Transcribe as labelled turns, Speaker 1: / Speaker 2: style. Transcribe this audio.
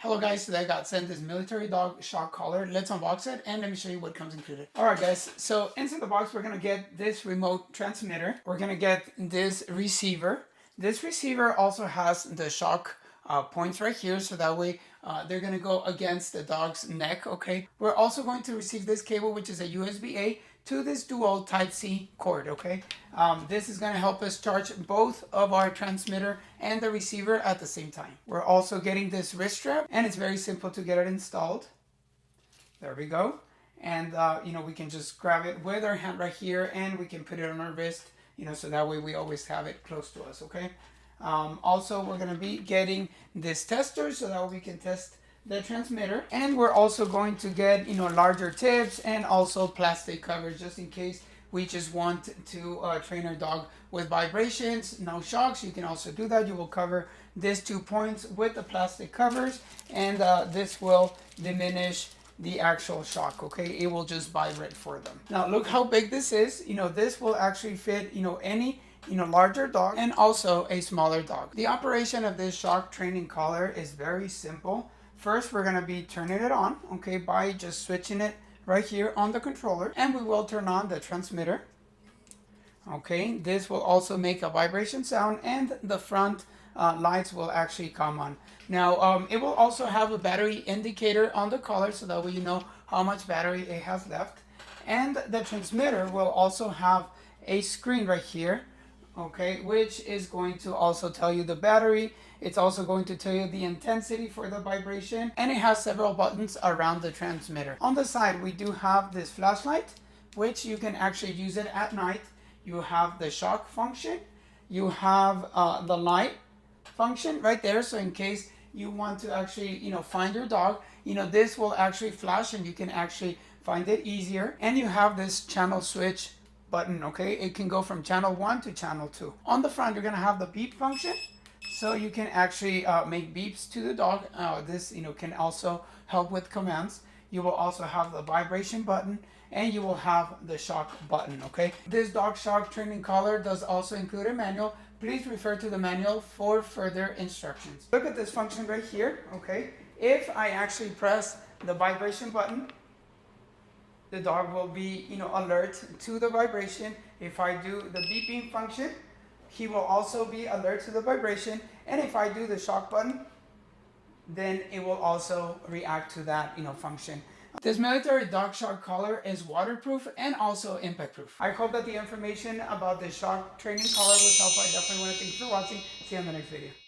Speaker 1: Hello guys, today I got sent this military dog shock collar. Let's unbox it and let me show you what comes included. Alright guys, so inside the box we're going to get this remote transmitter. We're going to get this receiver. This receiver also has the shock points right here, so that way they're going to go against the dog's neck, okay? We're also going to receive this cable, which is a USB-A to this dual Type-C cord, okay? This is going to help us charge both of our transmitter and the receiver at the same time. We're also getting this wrist strap, and it's very simple to get it installed. There we go. And, we can just grab it with our hand right here, and we can put it on our wrist, so that way we always have it close to us, okay? Also, we're going to be getting this tester so that we can test the transmitter, and we're also going to get larger tips and also plastic covers just in case we just want to train our dog with vibrations, no shocks. You can also do that. You will cover these 2 points with the plastic covers, and this will diminish the actual shock, okay? It will just vibrate for them. Now look how big this is. This will actually fit any larger dog and also a smaller dog. The operation of this shock training collar is very simple. First, we're going to be turning it on, okay, by just switching it right here on the controller, and we will turn on the transmitter. Okay, this will also make a vibration sound, and the front lights will actually come on. Now, it will also have a battery indicator on the collar so that way you know how much battery it has left. And the transmitter will also have a screen right here, okay, which is going to also tell you the battery. It's also going to tell you the intensity for the vibration, and it has several buttons around the transmitter. On the side, we do have this flashlight, which you can actually use it at night. You have the shock function. You have the light function right there. So in case you want to actually, find your dog, this will actually flash and you can actually find it easier. And you have this channel switch button, okay? It can go from channel 1 to channel 2. On the front, you're gonna have the beep function. So you can actually make beeps to the dog. This can also help with commands. You will also have the vibration button, and you will have the shock button, okay? This dog shock training collar does also include a manual. Please refer to the manual for further instructions. Look at this function right here, okay? If I actually press the vibration button, the dog will be alert to the vibration. If I do the beeping function, he will also be alert to the vibration. And if I do the shock button, then it will also react to that function. This military dog shock collar is waterproof and also impact proof. I hope that the information about the shock training collar was helpful. I definitely want to thank you for watching. See you in the next video.